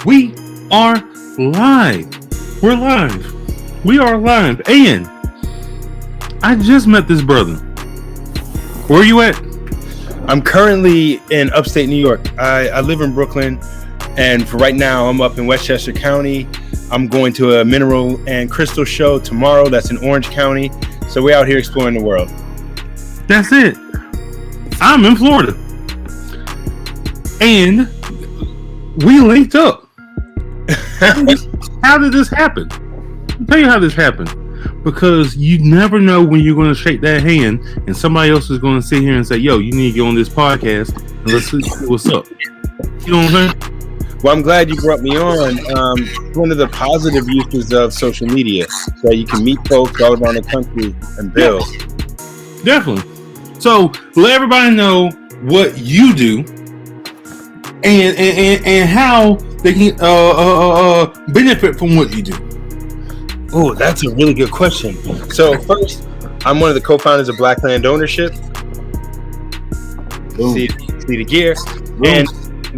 We are live. We're live. We are live. And I just met this brother. Where are you at? I'm currently in upstate New York. I live in Brooklyn, and for right now, I'm up in Westchester County. I'm going to a mineral and crystal show tomorrow. That's in Orange County. So we're out here exploring the world. That's it. I'm in Florida. And we linked up. How did this happen? I'll tell you how this happened. Because you never know when you're going to shake that hand and somebody else is going to sit here and say, yo, you need to get on this podcast and let's see what's up. You know what I'm saying? Well, I'm glad you brought me on. One of the positive uses of social media, so you can meet folks all around the country and build. Yeah, definitely. So let everybody know what you do and how they can benefit from what you do. Oh, that's a really good question. So first, I'm one of the co-founders of Black Land Ownership. See the gear. Boom. And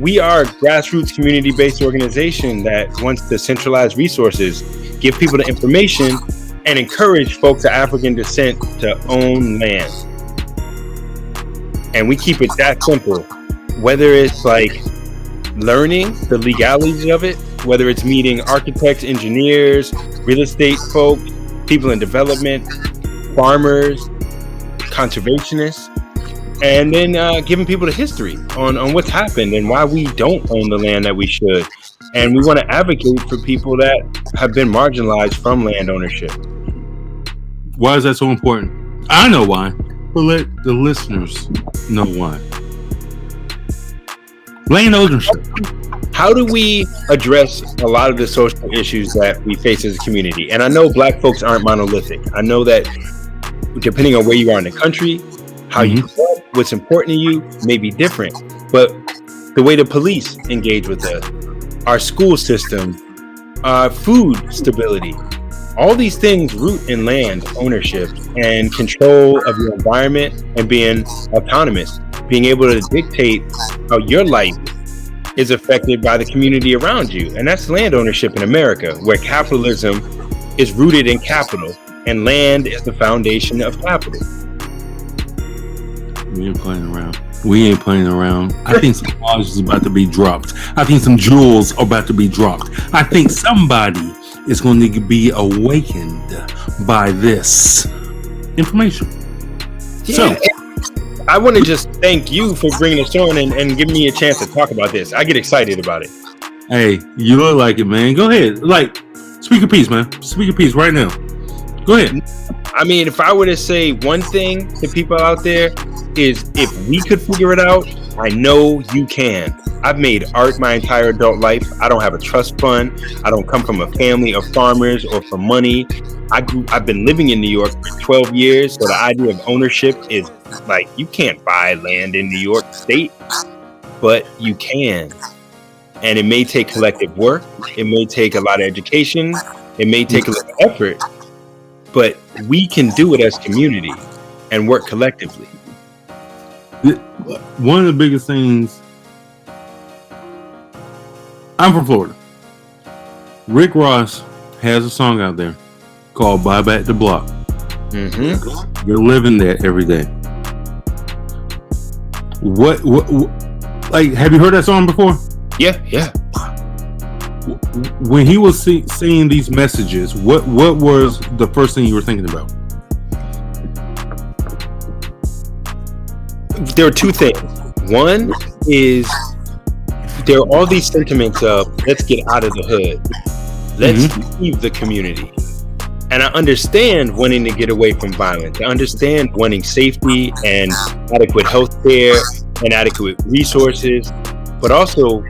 we are a grassroots community-based organization that wants to centralize resources, give people the information, and encourage folks of African descent to own land. And we keep it that simple. Whether it's like learning the legalities of it, whether it's meeting architects, engineers, real estate folk, people in development, farmers, conservationists, and then giving people the history on what's happened and why we don't own the land that we should. And we want to advocate for people that have been marginalized from land ownership. Why is that so important? I know why, but let the listeners know why. Land ownership. How do we address a lot of the social issues that we face as a community? And I know Black folks aren't monolithic. I know that depending on where you are in the country, how you grew up, what's important to you may be different. But the way the police engage with us, our school system, food stability, all these things root in land ownership and control of your environment and being autonomous, being able to dictate how your life is affected by the community around you. And that's land ownership in America, where capitalism is rooted in capital and land is the foundation of capital. We ain't playing around. I think some knowledge is about to be dropped. I think some jewels are about to be dropped. I think somebody is going to be awakened by this information. Yeah. So I want to just thank you for bringing us on and giving me a chance to talk about this. I get excited about it. Hey, you look like it, man. Go ahead. Like, speak your piece, man. Speak your piece right now. Go ahead. I mean, if I were to say one thing to people out there is if we could figure it out, I know you can. I've made art my entire adult life. I don't have a trust fund. I don't come from a family of farmers or for money. I've been living in New York for 12 years. So the idea of ownership is like, you can't buy land in New York State, but you can. And it may take collective work. It may take a lot of education. It may take a little effort, but we can do it as community and work collectively. One of the biggest things, I'm from Florida. Rick Ross has a song out there called Buy Back the Block. Mm-hmm. You're living that every day. What, like, have you heard that song before? Yeah. When he was saying these messages, what was the first thing you were thinking about? There are two things. One is there are all these sentiments of let's get out of the hood. Let's leave the community. And I understand wanting to get away from violence. I understand wanting safety and adequate health care and adequate resources, but also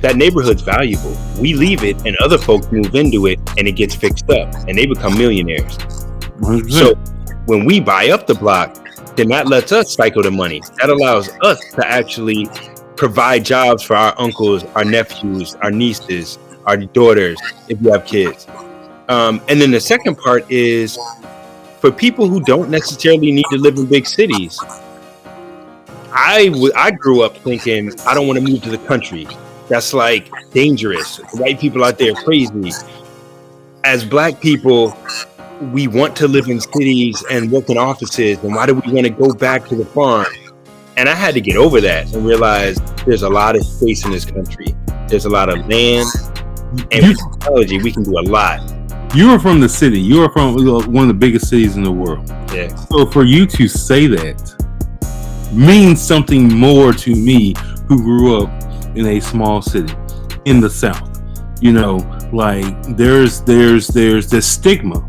that neighborhood's valuable. We leave it and other folks move into it and it gets fixed up and they become millionaires. 100%. So when we buy up the block, then that lets us cycle the money. That allows us to actually provide jobs for our uncles, our nephews, our nieces, our daughters, if you have kids. And then the second part is for people who don't necessarily need to live in big cities. I grew up thinking, I don't want to move to the country. That's like dangerous. White people out there are crazy. As Black people, we want to live in cities and work in offices, and why do we want to go back to the farm? And I had to get over that and realize there's a lot of space in this country. There's a lot of land, and with technology, we can do a lot. You are from the city. You are from one of the biggest cities in the world. Yeah. So for you to say that means something more to me, who grew up in a small city in the South. You know, like there's this stigma.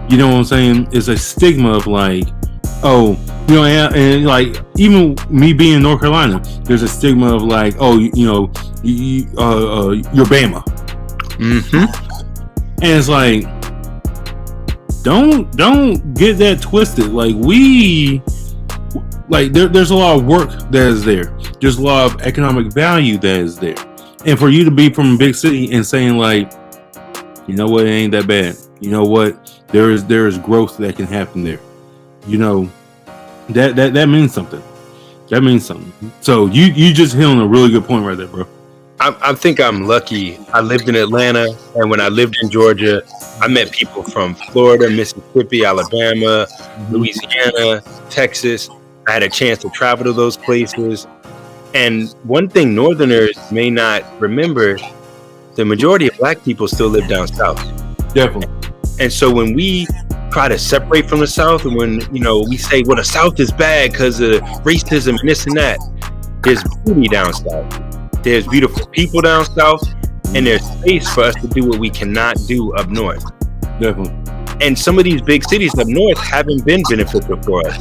You know what I'm saying? It's a stigma of like, oh, you know, and like even me being in North Carolina, there's a stigma of like, oh, you're Bama. Mm-hmm. And it's like, don't get that twisted. Like there's a lot of work that is there. There's a lot of economic value that is there. And for you to be from a big city and saying like, you know what, it ain't that bad. You know what, there is growth that can happen there. You know, that means something. That means something. So you just hit on a really good point right there, bro. I think I'm lucky. I lived in Atlanta, and when I lived in Georgia, I met people from Florida, Mississippi, Alabama, Louisiana, Texas. I had a chance to travel to those places. And one thing Northerners may not remember, the majority of Black people still live down South. Definitely. And so when we try to separate from the South, and when, you know, we say, well, the South is bad because of racism and this and that, there's beauty down South. There's beautiful people down South, and there's space for us to do what we cannot do up North. Definitely. And some of these big cities up North haven't been beneficial for us.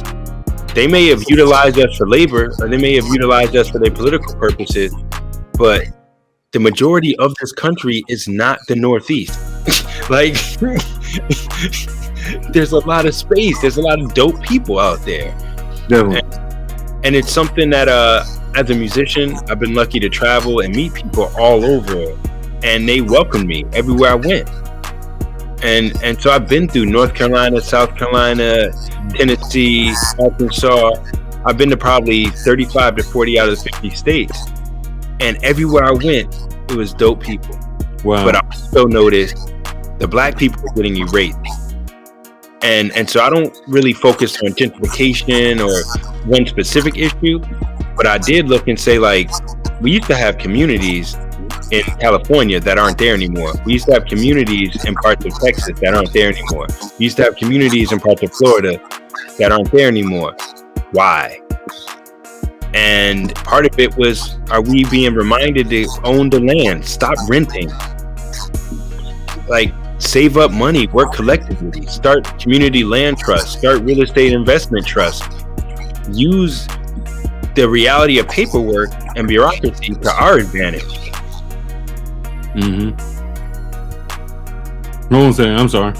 They may have utilized us for labor, or they may have utilized us for their political purposes, but the majority of this country is not the Northeast. Like, there's a lot of space. There's a lot of dope people out there. Definitely. And it's something that, as a musician, I've been lucky to travel and meet people all over, and they welcomed me everywhere I went. And so I've been through North Carolina, South Carolina, Tennessee, Arkansas. I've been to probably 35 to 40 out of the 50 states. And everywhere I went, it was dope people. Wow. But I also noticed the Black people were getting erased. And so I don't really focus on gentrification or one specific issue, but I did look and say, like, we used to have communities in California that aren't there anymore. We used to have communities in parts of Texas that aren't there anymore. We used to have communities in parts of Florida that aren't there anymore. Why? And part of it was, are we being reminded to own the land? Stop renting. Like, save up money, work collectively, start community land trust, start real estate investment trust. Use the reality of paperwork and bureaucracy to our advantage. Mm-hmm. No one's saying, I'm sorry.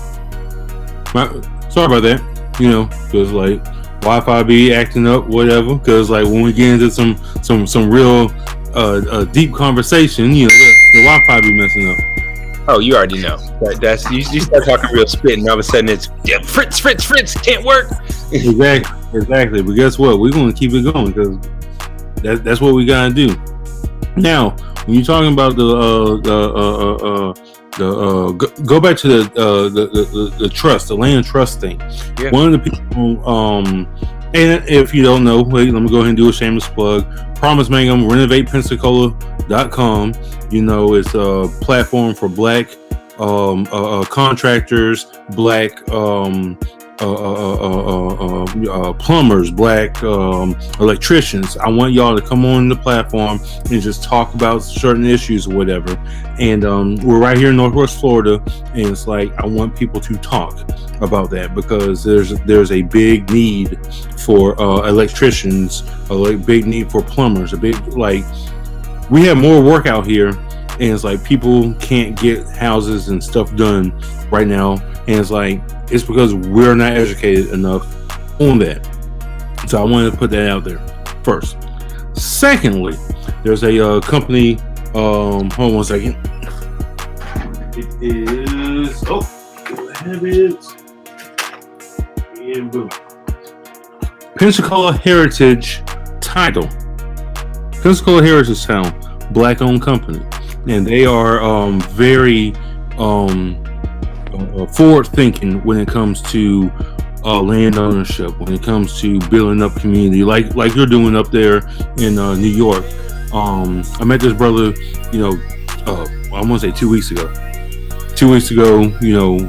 Sorry about that. You know, because like Wi-Fi be acting up, whatever. Because like when we get into some real deep conversation, you know, the Wi-Fi be messing up. Oh, you already know. That's you start talking real spit, and all of a sudden it's Fritz, can't work. Exactly. But guess what? We're going to keep it going because that's what we gotta do. Now, when you're talking about go back to the trust, the land trust thing. Yeah. One of the people, and if you don't know, wait, let me go ahead and do a shameless plug. Promise Mangum, Renovate Pensacola.com. You know, it's a platform for Black contractors, Black plumbers, Black electricians. I want y'all to come on the platform and just talk about certain issues or whatever. And we're right here in Northwest Florida, and it's like I want people to talk about that because there's a big need for electricians, a big need for plumbers, a big, like, we have more work out here, and it's like people can't get houses and stuff done right now, and it's like it's because we're not educated enough on that. So I wanted to put that out there first. Secondly, there's a company, hold on one second. It is, I have it. And boom. Pensacola Heritage Title. Pensacola Heritage Town. black-owned company, and they are very forward-thinking when it comes to land ownership, when it comes to building up community, like you're doing up there in New York. I met this brother, I want to say 2 weeks ago. 2 weeks ago,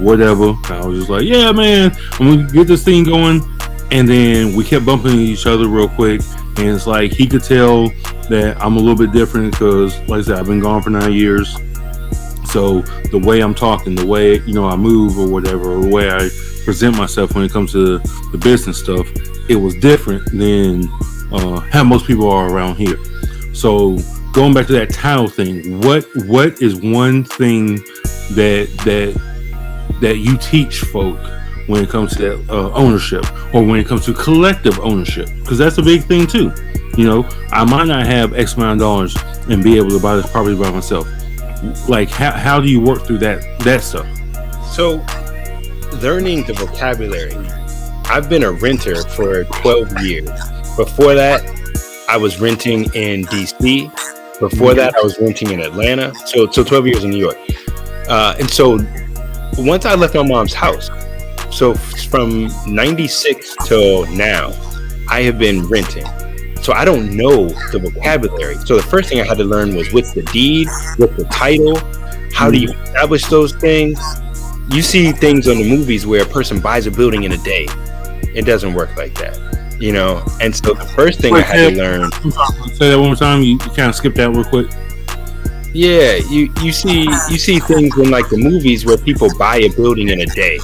whatever. I was just like, yeah, man, I'm gonna get this thing going. And then we kept bumping into each other real quick. And it's like he could tell that I'm a little bit different because, like I said, I've been gone for 9 years. So the way I'm talking, the way, I move or whatever, or the way I present myself when it comes to the business stuff, it was different than how most people are around here. So going back to that title thing, what is one thing that you teach folk when it comes to that, ownership, or when it comes to collective ownership? Because that's a big thing too. I might not have X amount of dollars and be able to buy this property by myself. Like, how do you work through that stuff? So, learning the vocabulary. I've been a renter for 12 years. Before that, I was renting in DC. Before that, I was renting in Atlanta. So 12 years in New York. And so once I left my mom's house, so from 96 till now, I have been renting. So I don't know the vocabulary. So the first thing I had to learn was what's the deed, what's the title, how do you establish those things? You see things on the movies where a person buys a building in a day. It doesn't work like that, And so the first thing I had to learn. Say that one more time. You kind of skipped that real quick. Yeah, you see things in like the movies where people buy a building in a day,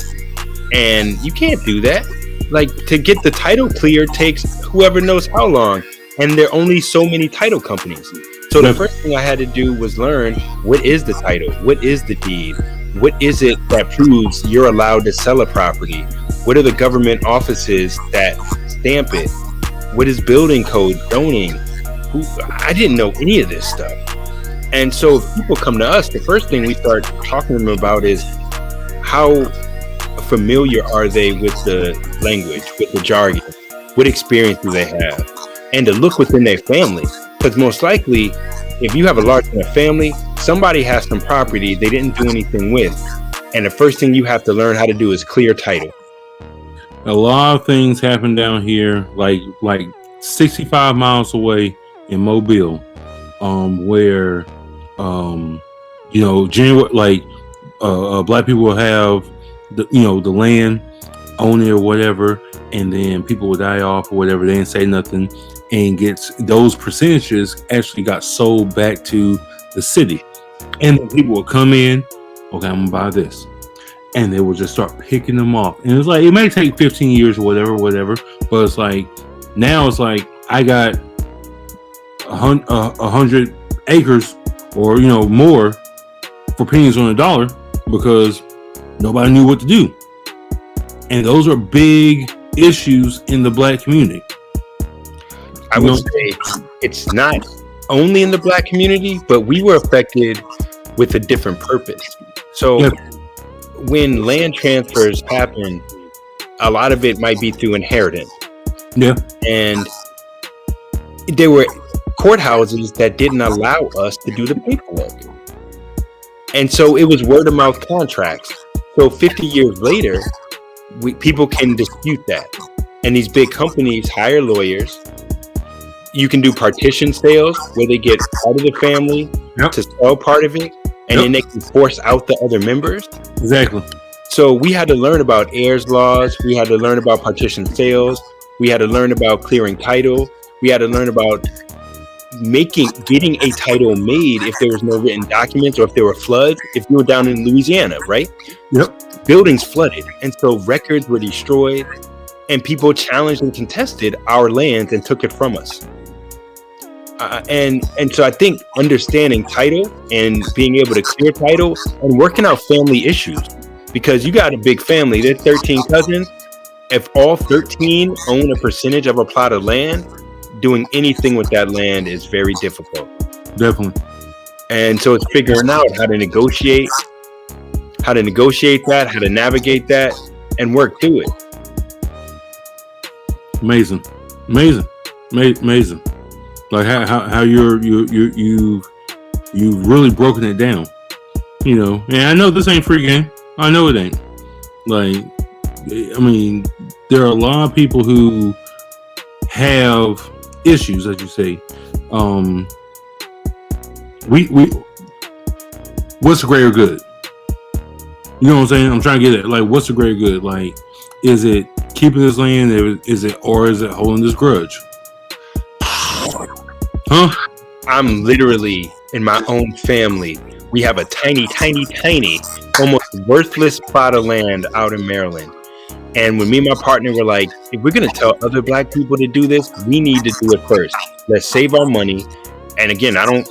and you can't do that. Like, to get the title clear takes whoever knows how long, and there are only so many title companies. So the first thing I had to do was learn, what is the title? What is the deed? What is it that proves you're allowed to sell a property? What are the government offices that stamp it? What is building code, zoning? I didn't know any of this stuff. And so if people come to us, the first thing we start talking to them about is how familiar are they with the language, with the jargon? What experience do they have? And to look within their family. Because most likely, if you have a large enough family, somebody has some property they didn't do anything with. And the first thing you have to learn how to do is clear title. A lot of things happen down here, like 65 miles away in Mobile, where, black people will have the land, own it or whatever, and then people will die off or whatever. They didn't say nothing, and those percentages actually got sold back to the city, and then people will come in. Okay, I'm gonna buy this, and they will just start picking them off. And it's like, it may take 15 years or whatever, but it's like, now it's like, I got 100 acres or more for pennies on a dollar because nobody knew what to do. And those are big issues in the black community. I would say it's not only in the black community, but we were affected with a different purpose. So when land transfers happen, a lot of it might be through inheritance. Yeah. And there were courthouses that didn't allow us to do the paperwork. And so it was word of mouth contracts. So 50 years later, people can dispute that. And these big companies hire lawyers. You can do partition sales where they get part of the family to sell part of it, and then they can force out the other members. Exactly. So we had to learn about heirs laws. We had to learn about partition sales. We had to learn about clearing title. We had to learn about getting a title made if there was no written documents, or if there were floods. If you were down in Louisiana, right? Yep. Buildings flooded, and so records were destroyed, and people challenged and contested our lands and took it from us. And so I think understanding title and being able to clear title and working out family issues, because you got a big family, there's 13 cousins. If all 13 own a percentage of a plot of land, doing anything with that land is very difficult. Definitely. And so it's figuring out how to negotiate that, how to navigate that, and work through it. Amazing. Like how you you've really broken it down. You know, and I know this ain't free game. I know it ain't. Like, I mean, there are a lot of people who have issues, as you say. What's the greater good? You know what I'm saying? I'm trying to get it. Like, what's the greater good? Like, is it keeping this land? Is it holding this grudge? Huh? I'm literally in my own family. We have a tiny, almost worthless plot of land out in Maryland. And when me and my partner were like, if we're going to tell other black people to do this, we need to do it first. Let's save our money. And again, I don't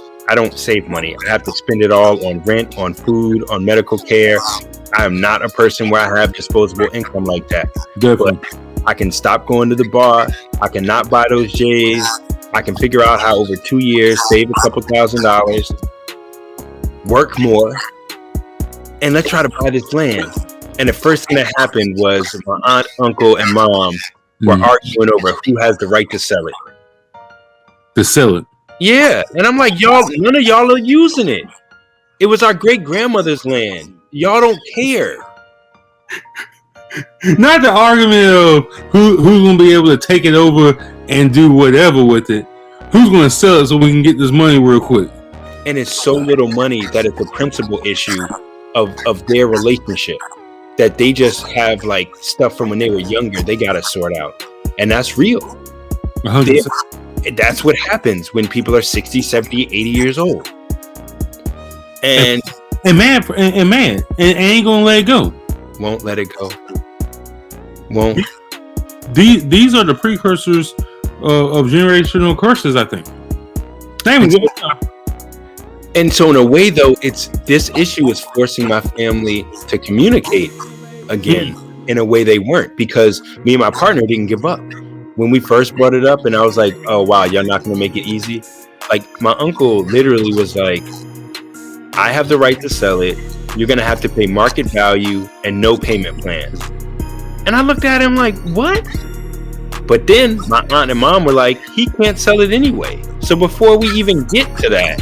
save money. I have to spend it all on rent, on food, on medical care. I am not a person where I have disposable income like that. Definitely. But I can stop going to the bar. I can not buy those J's. I can figure out how over 2 years, save a couple $1,000s, work more, and let's try to buy this land. And the first thing that happened was my aunt, uncle, and mom were arguing over who has the right to sell it. To sell it? Yeah. And I'm like, y'all, none of y'all are using it. It was our great grandmother's land. Y'all don't care. Not the argument of who's going to be able to take it over and do whatever with it. Who's going to sell it so we can get this money real quick? And it's so little money that it's a principal issue of their relationship, that they just have like stuff from when they were younger they got to sort out. And that's real. That's what happens when people are 60, 70, 80 years old. And man, ain't going to let it go. Won't let it go. Won't. These are the precursors of generational curses, I think. And so in a way, though, this issue is forcing my family to communicate again in a way they weren't, because me and my partner didn't give up. When we first brought it up and I was like, oh, wow, y'all not going to make it easy. Like, my uncle literally was like, I have the right to sell it. You're going to have to pay market value and no payment plans. And I looked at him like, what? But then my aunt and mom were like, he can't sell it anyway. So before we even get to that,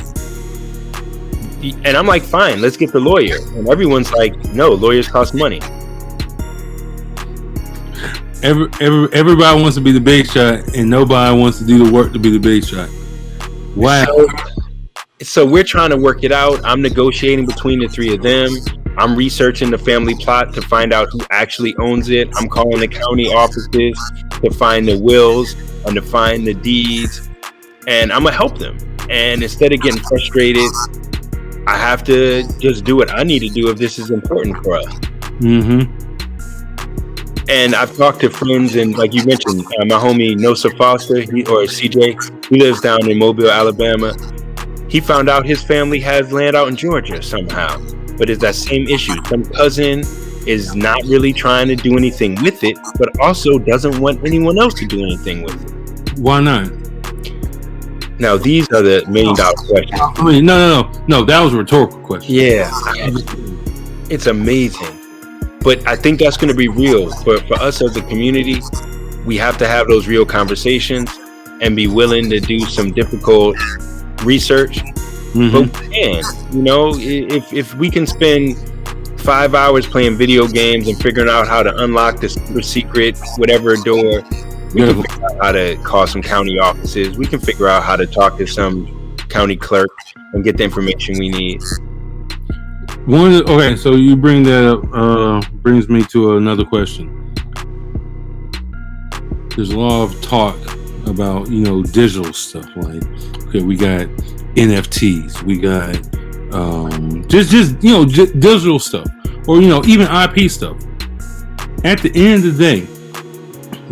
and I'm like, fine, let's get the lawyer. And everyone's like, no, lawyers cost money. Everybody wants to be the big shot, and nobody wants to do the work to be the big shot. Wow. So we're trying to work it out. I'm negotiating between the three of them. I'm researching the family plot to find out who actually owns it. I'm calling the county offices to find the wills and to find the deeds. And I'm going to help them. And instead of getting frustrated, I have to just do what I need to do if this is important for us. Mm-hmm. And I've talked to friends, and like you mentioned, my homie Nosa Foster, or CJ, he lives down in Mobile, Alabama. He found out his family has land out in Georgia somehow. But it's that same issue. Some cousin is not really trying to do anything with it, but also doesn't want anyone else to do anything with it. Why not? Now, these are the $1 million questions. I mean, no. That was a rhetorical question. Yeah. It's amazing. But I think that's going to be real. For us as a community, we have to have those real conversations and be willing to do some difficult research. Mm-hmm. But we can, if we can spend 5 hours playing video games and figuring out how to unlock the super secret whatever door, we can figure out how to call some county offices. We can figure out how to talk to some county clerk and get the information we need. Okay, so you bring that up, brings me to another question. There's a lot of talk about, digital stuff. Like, okay, we got NFTs, we got just digital stuff, or even IP stuff. At the end of the day,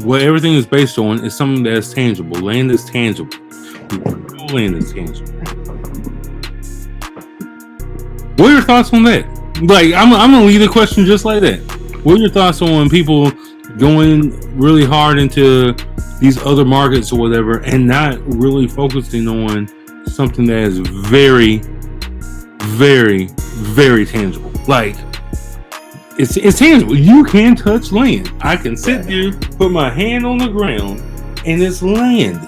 what everything is based on is something that is tangible. Land is tangible. Land is tangible. What are your thoughts on that? Like, I'm gonna leave the question just like that. What are your thoughts on people going really hard into these other markets or whatever, and not really focusing on something that is very, very, very tangible? Like, it's tangible. You can touch land. I can sit there, put my hand on the ground, and it's land.